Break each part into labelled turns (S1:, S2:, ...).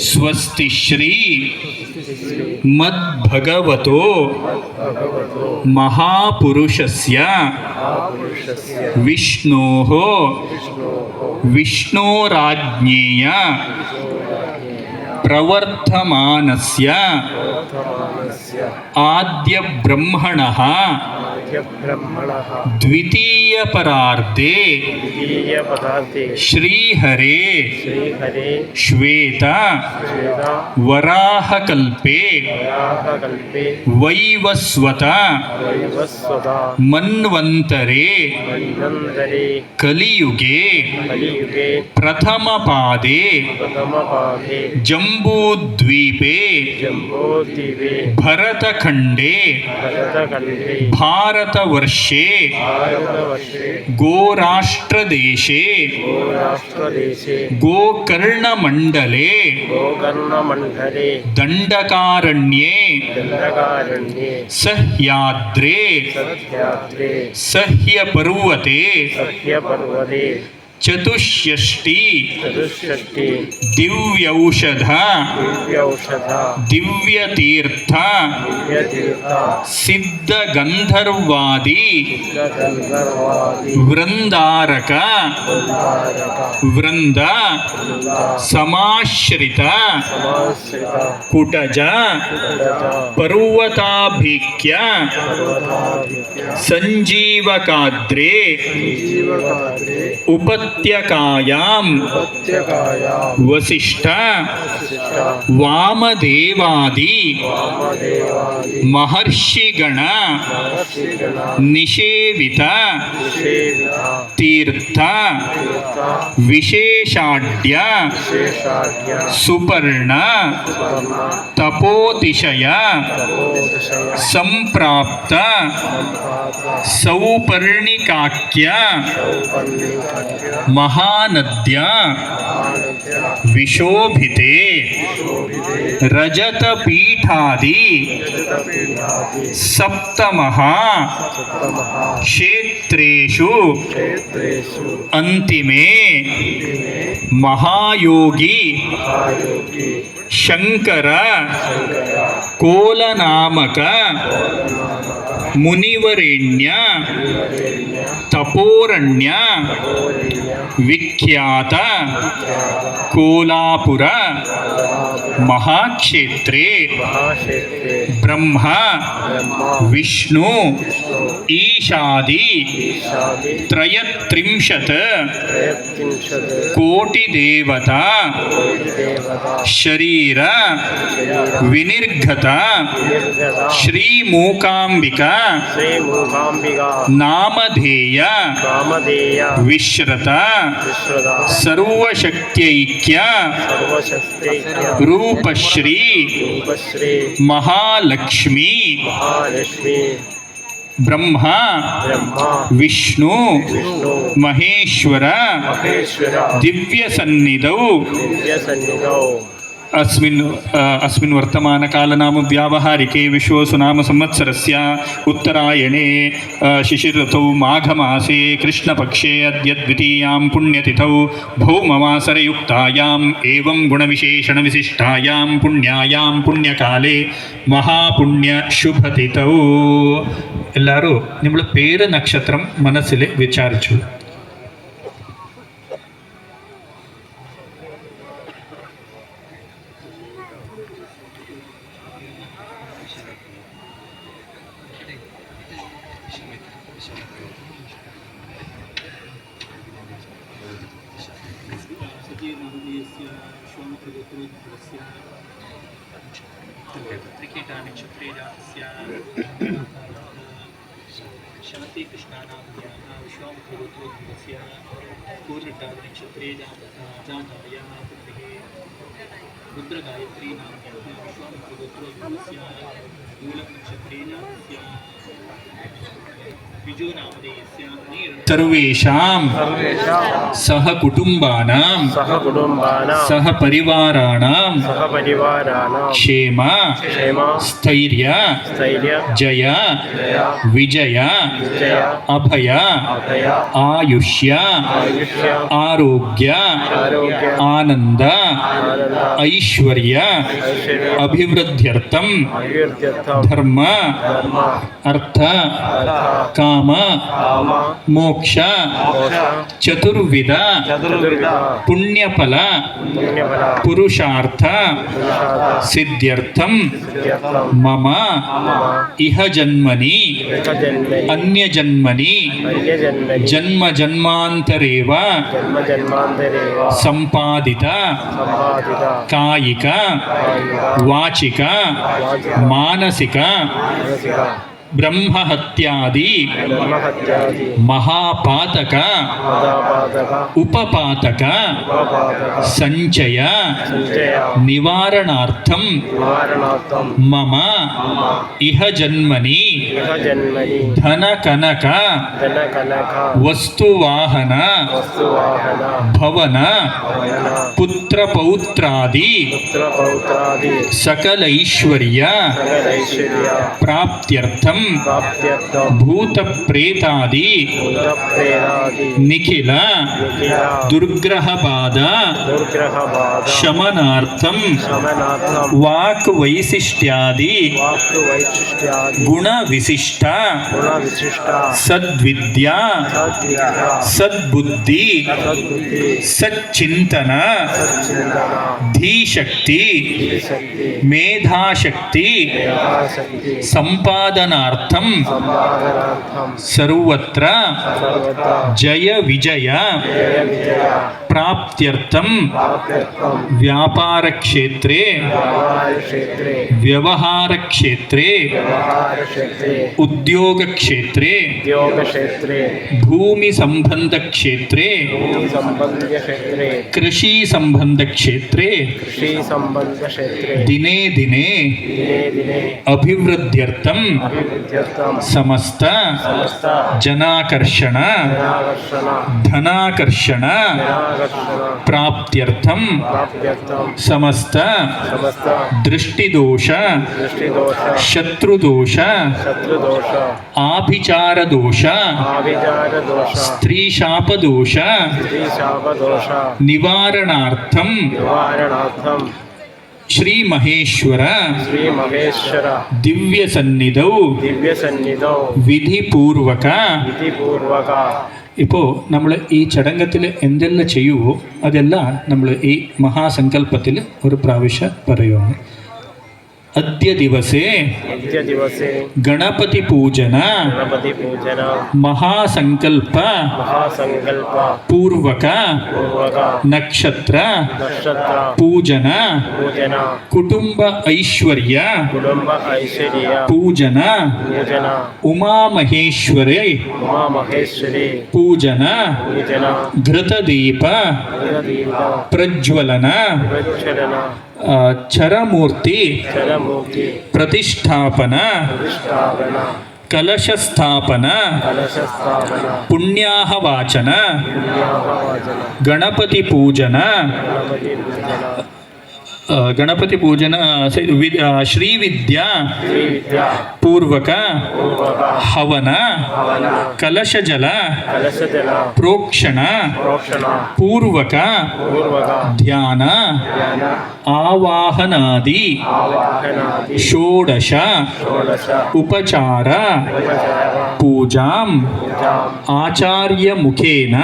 S1: ಸ್ವಸ್ತಿ ಶ್ರೀ ಮದ್ಭಗವತೋ ಮಹಾಪುರುಷಸ್ಯ ವಿಷ್ಣೋಃ ವಿಷ್ಣೋರಾಜ್ಞೇಯ ಪ್ರವರ್ತಮಾನಸ್ಯ ಆದ್ಯ ಬ್ರಹ್ಮಣಃ ದ್ವಿತೀಯ ಪರಾರ್ಧೆ ಶ್ರೀಹರೇ ಶ್ವೇತ ವರಾಹಕಲ್ಪೆ ವೈವಸ್ವತ ಮನ್ವಂತರೆ ಕಲಿಯುಗೆ ಪ್ರಥಮ ಪಾದೆ ಜಂಬೂದ್ವೀಪೆ ಭರತಖಂಡೇ ಭಾರತವರ್ಷೇ ಗೋರಾಷ್ಟ್ರದೇಶೇ ಗೋಕರ್ಣಮಂಡಲೇ ದಂಡಕಾರಣ್ಯೇ ಸಹ್ಯಾದ್ರೇ ಸಹ್ಯಪರ್ವತೆ ಚತುಷ್ಷಷ್ಟಿ ದಿವ್ಯೌಷಧ ದಿವ್ಯತೀರ್ಥ ಸಿದ್ಧಗಂಧರ್ವಾದಿ ವೃಂದಾರಕ ವೃಂದ ಸಮಾಶ್ರಿತ ಕುಟಜ ಪರ್ವತಾಭಿಕ್ಯ ಸಂಜೀವಕಾದ್ರೇ ಉಪತ್ಯಕಾಯಾಂ ವಸಿಷ್ಠ ವಾಮದೇವಾದಿ ಮಹರ್ಷಿಗಣ ನಿಷೇವಿತ ತೀರ್ಥ ವಿಶೇಷಾಢ್ಯ ಸುಪರ್ಣ ತಪೋತಿಶಯ ಸಂಪ್ರಾಪ್ತ ಸೌಪರ್ಣಿಕಾಖ್ಯ ಮಹಾನದ್ಯ ವಿಶೋಭಿತೆ ರಜತಪೀಠಾದಿ ಸಪ್ತಮಃ ಕ್ಷೇತ್ರೇಷು ಅಂತಿಮೇ ಮಹಾಯೋಗಿ ಶಂಕರ ಕೋಲನಾಮಕ ಮುನಿವರೇಣ್ಯ ತಪೋರಣ್ಯ ವಿಖ್ಯಾತ ಕೋಲಾಪುರ ಮಹಾಕ್ಷೇತ್ರೇ ಬ್ರಹ್ಮ ವಿಷ್ಣು ಈಶಾದಿ ತ್ರಯತ್ರಿಂಶತ್ ಕೋಟಿದೇವತಾ ಶರೀರ ವಿನಿರ್ಗತ ಶ್ರೀ ಮೂಕಾಂಬಿಕಾ ನಾಮಧೇಯ ವಿಶ್ರತ ಸರ್ವಶಕ್ತೈಕ್ಯ ರೂಪಶ್ರೀ ಮಹಾಲಕ್ಷ್ಮೀ ಬ್ರಹ್ಮ ವಿಷ್ಣು ಮಹೇಶ್ವರ ದಿವ್ಯಸನ್ನಿಧೌ अस्मिन् वर्तमानकालनाम व्यावहारिके विश्वसुनाम संवत्सरस्य उत्तरायणे शिशिरऋतौ माघमासे कृष्णपक्षे अद्य द्वितीयां पुण्यतिथौ भौमवासरयुक्तायाम् एवं गुणविशेषणविशिष्टायां पुण्यायां पुण्यकाले महापुण्यशुभतिथौ ಎಲ್ಲರೂ ನಿಮ್ಮ പേര് നക്ഷത്രം മനസ്സിൽ വിചാരിച്ചു. सर्वेषां सह कुटुम्बानां सह परिवाराणां क्षेम स्थैर्य जय विजय अभय आयुष्य आरोग्य आनंद ऐश्वर्य अभिवृद्ध्यर्थं धर्म अर्थ काम मोक्ष चतुर्विध पुण्यफल पुरुषार्थ सिद्ध्यर्थं मम इह जन्मनि अन्य जन्मनि जन्म जन्मांतरेव संपादित कायिक वाचिक मानसिक ब्रह्महत्यादि महापातक उपपातक संचय निवारणार्थं मम इह जन्मनि धन कनक वस्तुवाहन भवन पुत्र पौत्रादि सकल ऐश्वर्य प्राप्त्यर्थं भूत प्रेतादि निखिल दुर्ग्रह बाधा शमनार्थं वाक् वैशिष्ट्यादि गुण विशिष्ट सद्विद्या सद्बुद्धि सच्चिंतन धीशक्ति मेधाशक्ति संपादनार्थं सर्वत्र जय विजय प्राप्त्यर्थं व्यापार क्षेत्रे व्यवहार क्षेत्रे उद्योग क्षेत्रे भूमि संबंध क्षेत्रे कृषि संबंध क्षेत्रे दिने दिने अभिवृद्ध्यर्थं समस्त जनाकर्षण धनाकर्षण प्राप्त्यर्थं समस्त दृष्टिदोष शत्रुदोष आभिचार दोष स्त्रीशापदोष निवारणार्थं श्री महेश्वर दिव्य सन्निधौ വിധിപൂർവക ഇപ്പോൾ നമ്മൾ ഈ ചടങ്ങത്തിൽ എന്തെല്ലാം ചെയ്യുമോ അതെല്ലാം നമ്മൾ ഈ മഹാസങ്കല്പത്തിൽ ഒരു പ്രാവശ്യം പറയുകയാണ്. अद्य दिवसे गणपति पूजन महासंकल्प पूर्वक नक्षत्र पूजन कुटुंब ऐश्वर्य पूजन उमा महेश्वरे पूजन घृतदीप प्रज्वलन चरमूर्ति प्रतिष्ठापन कलश स्थापन पुण्याहवाचन गणपति पूजन गणपति पूजन श्री विद्या पूर्वक हवन कलश जल प्रोक्षण पूर्वक ध्यान आवाहनादि षोडश उपचार पूजां आचार्य मुखेन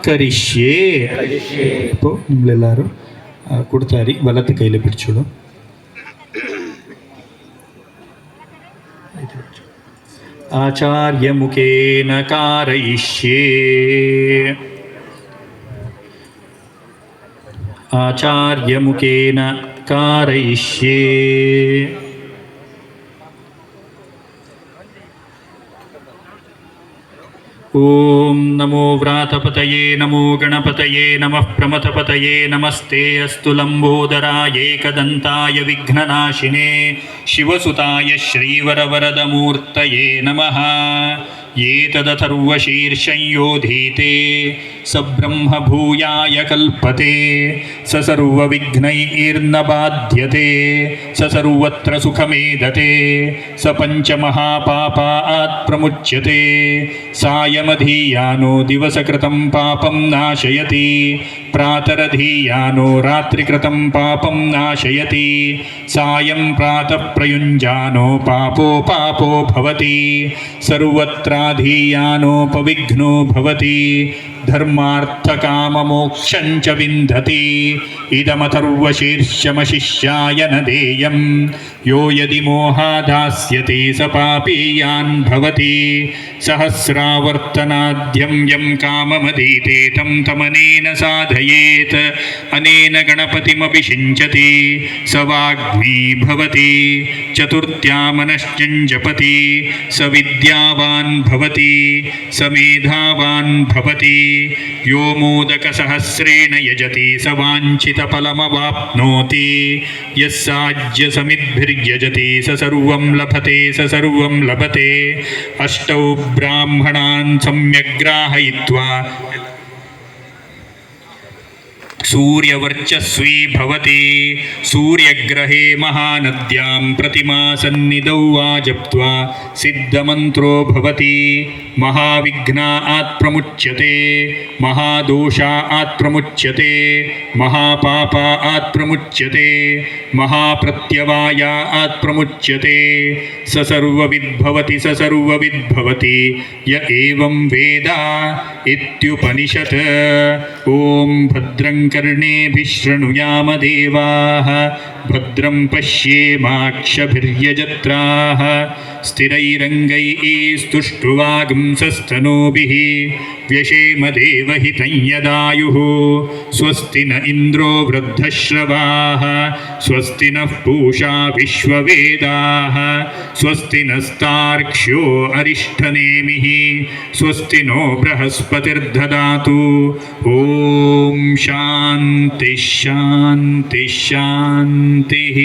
S1: करिष्ये. ഇപ്പോൾ നമ്മളെല്ലാവരും കൊടുത്താരി വലത്ത് കയ്യിൽ പിടിച്ചോളൂ. आचार्य मुखेन कारयिष्ये. आचार्य मुखेन कारयिष्ये. ಓಂ ನಮೋ ವ್ರಾತಪತಯೇ ನಮೋ ಗಣಪತಯೇ ನಮಃ ಪ್ರಮಥಪತಯೇ ನಮಸ್ತೆ ಅಸ್ತು ಲಂಬೋದರಾಯ ಏಕದಂತಾಯ ವಿಘ್ನನಾಶಿನೇ ಶಿವಸುತಾಯ ಶ್ರೀವರವರದಮೂರ್ತಯೇ ನಮಃ ಏತದಥರ್ವಶೀರ್ಷಂ ಯೋಧೀತೆ ಸ ಬ್ರಹ್ಮ ಭೂಯಾಯ ಕಲ್ಪತೆ ಸ ಸರ್ವವಿಘ್ನೈರ್ನ ಬಾಧ್ಯತೆ ಸ ಸರ್ವತ್ರ ಸುಖಮೇಧತೆ ಸ ಪಂಚಮಹಾಪಾಪಾತ್ ಪ್ರಮುಚ್ಯತೆ ಸಾಯಮಧೀಯಾನೋ ದಿವಸಕೃತಂ ಪಾಪಂ ನಾಶಯತಿ ಪ್ರಾತರಧೀಯಾನೋ ರಾತ್ರಿಕೃತಂ ಪಾಪಂ ನಾಶಯತಿ ಸಾಯಂ ಪ್ರಾತಃ ಪ್ರಯುಂಜಾನೋ ಪಾಪೋ ಪಾಪೋ ಭವತಿ ಸರ್ವತ್ರಾಧೀಯಾನೋಪವಿಘ್ನೋ ಭವತಿ ಧರ್ಮಾರ್ಥಕಾಮಮೋಕ್ಷಂ ಚ ವಿಂದತಿ ಇದಮಥರ್ವಶೀರ್ಷಮಶಿಷ್ಯಾಯ ನ ದೇಯಂ ಯೋ ಯದಿ ಮೋಹಾದಾಸ್ಯತೆ ಸ ಪಾಪೀಯಾನ್ ಭವತಿ ಸಹಸ್ರಾವರ್ತನಾದ್ಯಂ ಯಂ ಕಾಮಮದೀತೆ ತಂ ತಮನೇನ ಸಾಧಯೇತ್ ಅನೇನ ಗಣಪತಿಮಭಿಷಿಂಚತಿ ಸ ವಾಗ್ಮೀ ಭವತಿ ಚತುರ್ಥ್ಯಾಮನಶ್ಚಂ ಜಪತಿ ಸ ವಿದ್ಯಾವಾನ್ ಭವತಿ ಸ ಮೇಧಾವಾನ್ ಭವತಿ ಯೋ ಮೋದಕಸಹಸ್ರೇಣ ಯಜತಿ ಸ ವಾಂಛಿತಫಲಮವಾಪ್ನೋತಿ ಯಸ್ಸಾಜ್ಯ ಸಮಿದ್ಭಿರ್ಯಜತಿ ಸ ಸರ್ವಂ ಲಭತೆ ಸ ಸರ್ವಂ ಲಭತೆ ಅಷ್ಟೌ ಬ್ರಾಹ್ಮಣಾನ್ ಸಮ್ಯಗ್ರಾಹಯಿತ್ವಾ सूर्यवर्चस्वी भवति सूर्यग्रहे महानद्यां प्रतिमा सन्निधौ वा जप्त्वा सिद्धमन्त्रो भवति महाविघ्नात् प्रमुच्यते महादोषात् प्रमुच्यते महापापात् प्रमुच्यते महाप्रत्यवायात् प्रमुच्यते स सर्वविद्भवति स सर्वविद्भवति य एवं वेद इत्युपनिषत् ॐ भद्रं कर्णेभिः शृणुयाम देवाः भद्रं पश्येमाक्षभिर्यजत्राः स्थिरैरङ्गैः स्तुष्टुवागुंसस्तनूभिः व्यशेम देवहितं यदायुः स्वस्ति न इन्द्रो वृद्धश्रवाः स्वस्ति नः पूषा विश्ववेदाः स्वस्ति नस्तार्क्ष्यो अरिष्ठनेमिः स्वस्ति नो बृहस्पतिर्ददातु ॐ शान्तिः शान्तिः शान्तिः।